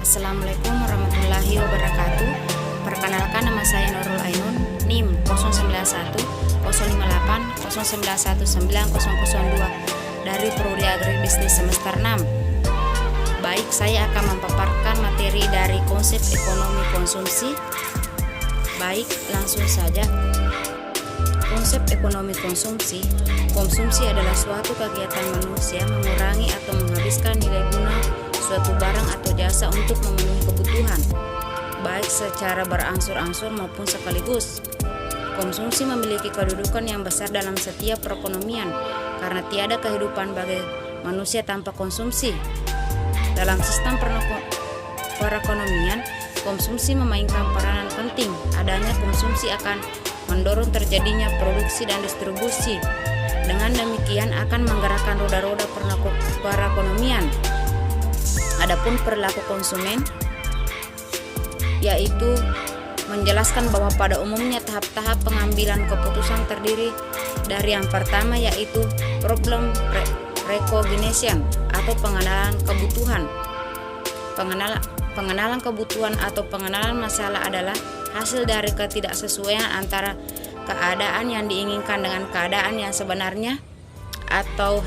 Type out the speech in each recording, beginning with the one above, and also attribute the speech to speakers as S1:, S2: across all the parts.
S1: Assalamualaikum warahmatullahi wabarakatuh. Perkenalkan, nama saya Nurul Ainun, NIM 091 058 091 9002 dari Prodi Agribisnis semester 6. Baik, saya akan memaparkan materi dari konsep ekonomi konsumsi. Baik, langsung saja. Konsep ekonomi konsumsi. Konsumsi adalah suatu kegiatan manusia mengurangi atau menghabiskan nilai guna suatu barang atau jasa untuk memenuhi kebutuhan, baik secara berangsur-angsur maupun sekaligus. Konsumsi memiliki kedudukan yang besar dalam setiap perekonomian karena tiada kehidupan bagi manusia tanpa konsumsi. Dalam sistem perekonomian, konsumsi memainkan peranan penting. Adanya konsumsi akan mendorong terjadinya produksi dan distribusi. Dengan demikian akan menggerakkan roda-roda perekonomian. Adapun perilaku konsumen, yaitu menjelaskan bahwa pada umumnya tahap-tahap pengambilan keputusan terdiri dari yang pertama, yaitu problem recognition atau pengenalan kebutuhan. Pengenalan kebutuhan atau pengenalan masalah adalah hasil dari ketidaksesuaian antara keadaan yang diinginkan dengan keadaan yang sebenarnya, atau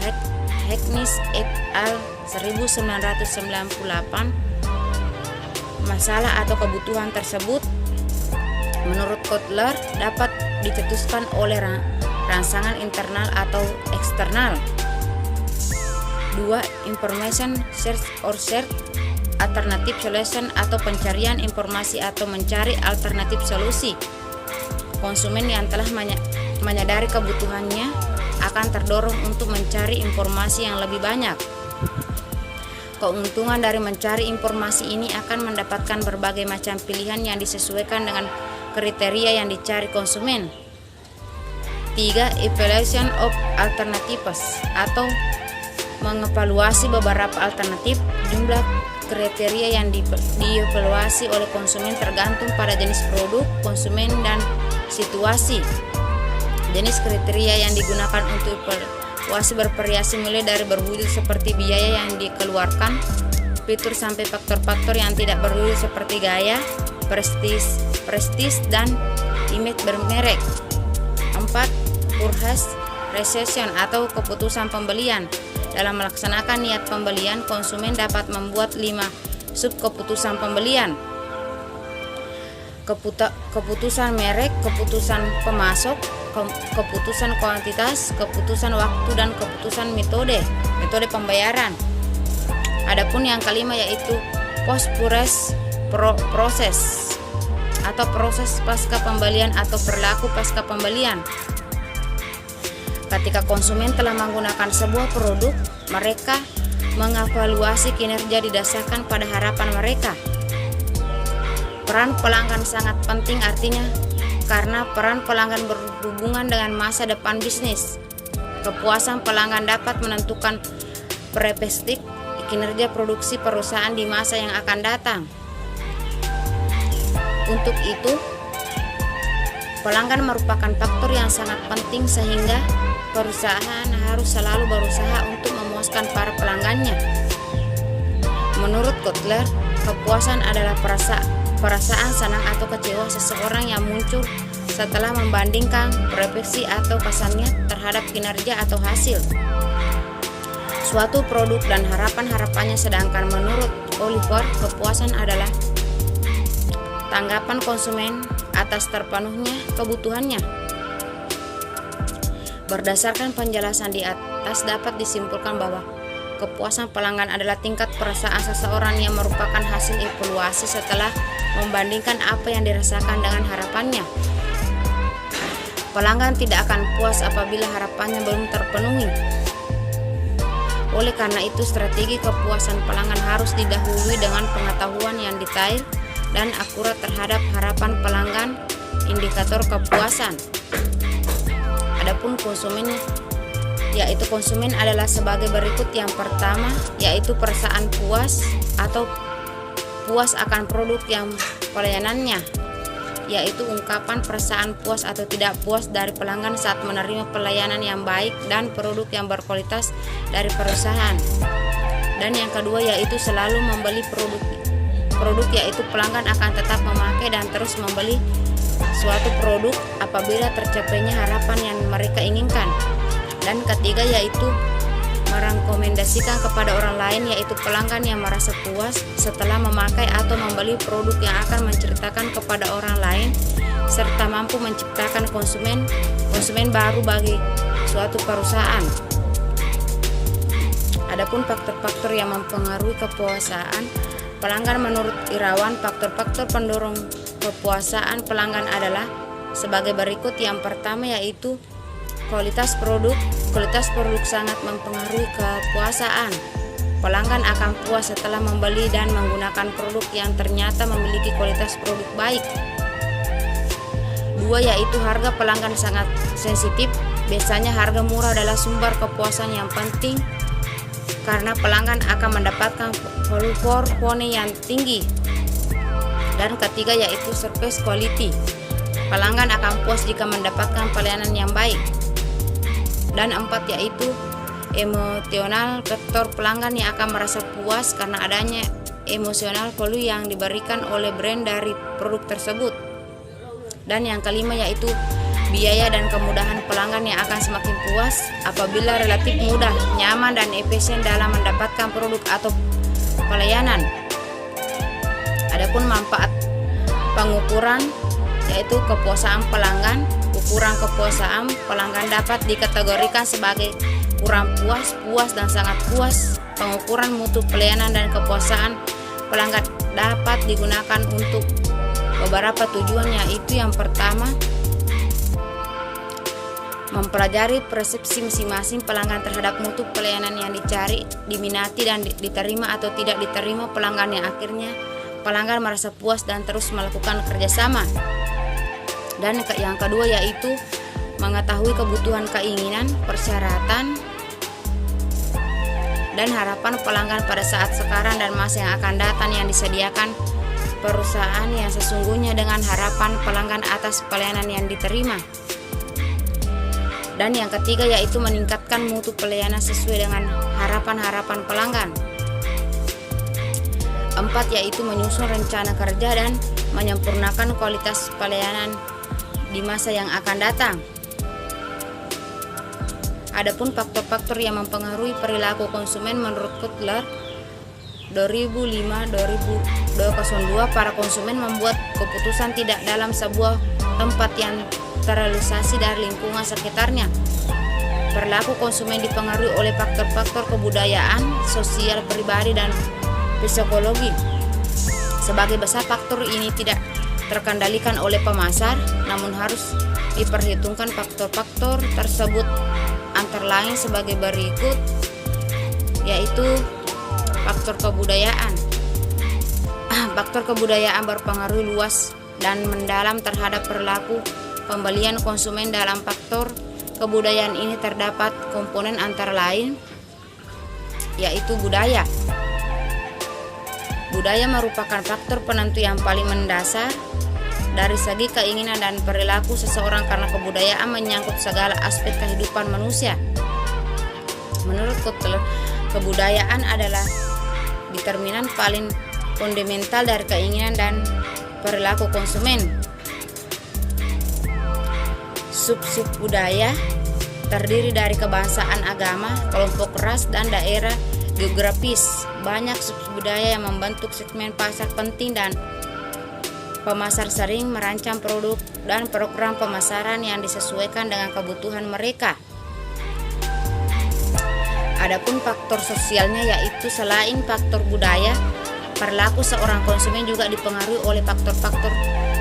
S1: Hackness et al. 1998. Masalah atau kebutuhan tersebut menurut Kotler dapat dicetuskan oleh rangsangan internal atau eksternal. 2. Information search or search alternative solution atau pencarian informasi atau mencari alternatif solusi. Konsumen yang telah menyadari kebutuhannya akan terdorong untuk mencari informasi yang lebih banyak. Keuntungan dari mencari informasi ini akan mendapatkan berbagai macam pilihan yang disesuaikan dengan kriteria yang dicari konsumen. 3. Evaluation of alternatives atau mengevaluasi beberapa alternatif. Jumlah kriteria yang dievaluasi oleh konsumen tergantung pada jenis produk, konsumen, dan situasi. Jenis kriteria yang digunakan untuk evaluasi bervariasi mulai dari berwujud seperti biaya yang dikeluarkan, fitur, sampai faktor-faktor yang tidak berwujud seperti gaya, prestis, dan image bermerek. 4. Purchase decision atau keputusan pembelian. Dalam melaksanakan niat pembelian, konsumen dapat membuat 5 sub keputusan pembelian. Keputusan merek, keputusan pemasok, keputusan kuantitas, keputusan waktu, dan keputusan metode pembayaran. Adapun yang kelima yaitu post-purchase proses atau proses pasca pembelian atau perilaku pasca pembelian. Ketika konsumen telah menggunakan sebuah produk, mereka mengevaluasi kinerja didasarkan pada harapan mereka. Peran pelanggan sangat penting, artinya karena peran pelanggan berhubungan dengan masa depan bisnis. Kepuasan pelanggan dapat menentukan perspektif kinerja produksi perusahaan di masa yang akan datang. Untuk itu, pelanggan merupakan faktor yang sangat penting sehingga perusahaan harus selalu berusaha untuk memuaskan para pelanggannya. Menurut Kotler, kepuasan adalah perasaan senang atau kecewa seseorang yang muncul setelah membandingkan persepsi atau kesannya terhadap kinerja atau hasil suatu produk dan harapan-harapannya. Sedangkan menurut Oliver, kepuasan adalah tanggapan konsumen atas terpenuhnya kebutuhannya. Berdasarkan penjelasan di atas dapat disimpulkan bahwa kepuasan pelanggan adalah tingkat perasaan seseorang yang merupakan hasil evaluasi setelah membandingkan apa yang dirasakan dengan harapannya. Pelanggan tidak akan puas apabila harapannya belum terpenuhi. Oleh karena itu, strategi kepuasan pelanggan harus didahului dengan pengetahuan yang detail dan akurat terhadap harapan pelanggan, indikator kepuasan. Adapun konsumen, yaitu konsumen adalah sebagai berikut. Yang pertama yaitu perasaan puas atau puas akan produk yang pelayanannya, yaitu ungkapan perasaan puas atau tidak puas dari pelanggan saat menerima pelayanan yang baik dan produk yang berkualitas dari perusahaan. Dan yang kedua yaitu selalu membeli produk produk, yaitu pelanggan akan tetap memakai dan terus membeli suatu produk apabila tercapainya harapan yang mereka inginkan. Dan ketiga yaitu merekomendasikan kepada orang lain, yaitu pelanggan yang merasa puas setelah memakai atau membeli produk yang akan menceritakan kepada orang lain serta mampu menciptakan konsumen baru bagi suatu perusahaan. Adapun faktor-faktor yang mempengaruhi kepuasan pelanggan menurut Irawan, faktor-faktor pendorong kepuasan pelanggan adalah sebagai berikut. Yang pertama yaitu kualitas produk. Kualitas produk sangat mempengaruhi kepuasan. Pelanggan akan puas setelah membeli dan menggunakan produk yang ternyata memiliki kualitas produk baik. Dua yaitu harga. Pelanggan sangat sensitif. Biasanya harga murah adalah sumber kepuasan yang penting karena pelanggan akan mendapatkan value yang tinggi. Dan ketiga yaitu service quality. Pelanggan akan puas jika mendapatkan pelayanan yang baik. Dan empat yaitu emosional. Faktor pelanggan yang akan merasa puas karena adanya emosional value yang diberikan oleh brand dari produk tersebut. Dan yang kelima yaitu biaya dan kemudahan. Pelanggan yang akan semakin puas apabila relatif mudah, nyaman, dan efisien dalam mendapatkan produk atau pelayanan. Adapun manfaat pengukuran yaitu kepuasan pelanggan. Ukuran kepuasan pelanggan dapat dikategorikan sebagai kurang puas, puas, dan sangat puas. Pengukuran mutu pelayanan dan kepuasan pelanggan dapat digunakan untuk beberapa tujuan, yaitu yang pertama mempelajari persepsi masing-masing pelanggan terhadap mutu pelayanan yang dicari, diminati, dan diterima atau tidak diterima pelanggan, yang akhirnya pelanggan merasa puas dan terus melakukan kerjasama. Dan yang kedua yaitu mengetahui kebutuhan, keinginan, persyaratan, dan harapan pelanggan pada saat sekarang dan masa yang akan datang yang disediakan perusahaan yang sesungguhnya dengan harapan pelanggan atas pelayanan yang diterima. Dan yang ketiga yaitu meningkatkan mutu pelayanan sesuai dengan harapan-harapan pelanggan. Empat yaitu menyusun rencana kerja dan menyempurnakan kualitas pelayanan di masa yang akan datang. Adapun faktor-faktor yang mempengaruhi perilaku konsumen menurut Kotler 2005-2002, para konsumen membuat keputusan tidak dalam sebuah tempat yang terrealisasi dari lingkungan sekitarnya. Perilaku konsumen dipengaruhi oleh faktor-faktor kebudayaan, sosial, pribadi, dan psikologi. Sebagai besar faktor ini tidak terkendalikan oleh pemasar, namun harus diperhitungkan faktor-faktor tersebut antara lain sebagai berikut, yaitu faktor kebudayaan. Faktor kebudayaan berpengaruh luas dan mendalam terhadap perilaku pembelian konsumen. Dalam faktor kebudayaan ini terdapat komponen antara lain yaitu budaya. Budaya merupakan faktor penentu yang paling mendasar dari segi keinginan dan perilaku seseorang karena kebudayaan menyangkut segala aspek kehidupan manusia. Menurut Kotler, kebudayaan adalah determinan paling fundamental dari keinginan dan perilaku konsumen. Sub-sub budaya terdiri dari kebangsaan, agama, kelompok ras, dan daerah geografis. Banyak sub-budaya yang membentuk segmen pasar penting, dan pemasar sering merancang produk dan program pemasaran yang disesuaikan dengan kebutuhan mereka. Adapun faktor sosialnya yaitu selain faktor budaya, perilaku seorang konsumen juga dipengaruhi oleh faktor-faktor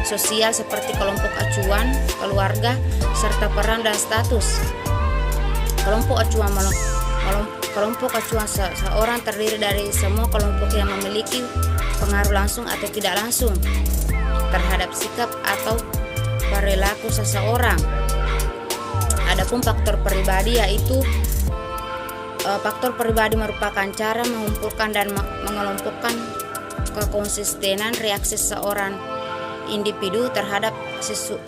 S1: sosial seperti kelompok acuan, keluarga, serta peran dan status. Kelompok acuan seorang terdiri dari semua kelompok yang memiliki pengaruh langsung atau tidak langsung terhadap sikap atau perilaku seseorang. Adapun faktor pribadi yaitu faktor pribadi merupakan cara mengumpulkan dan mengelompokkan kekonsistenan reaksi seorang individu terhadap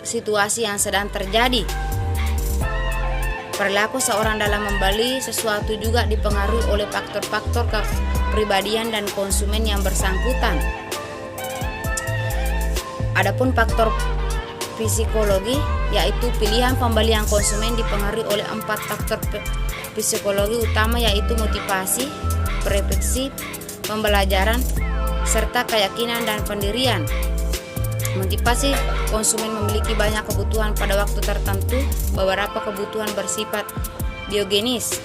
S1: situasi yang sedang terjadi. Perilaku seorang dalam membeli sesuatu juga dipengaruhi oleh faktor-faktor kepribadian dan konsumen yang bersangkutan. Adapun faktor psikologi, yaitu pilihan pembelian konsumen dipengaruhi oleh 4 faktor psikologi utama, yaitu motivasi, preferensi, pembelajaran, serta keyakinan dan pendirian. Motivasi, konsumen memiliki banyak kebutuhan pada waktu tertentu. Beberapa kebutuhan bersifat biogenis.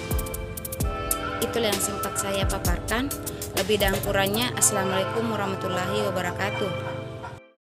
S1: Itulah yang sempat saya paparkan. Lebih dan kurangnya, Assalamualaikum warahmatullahi wabarakatuh.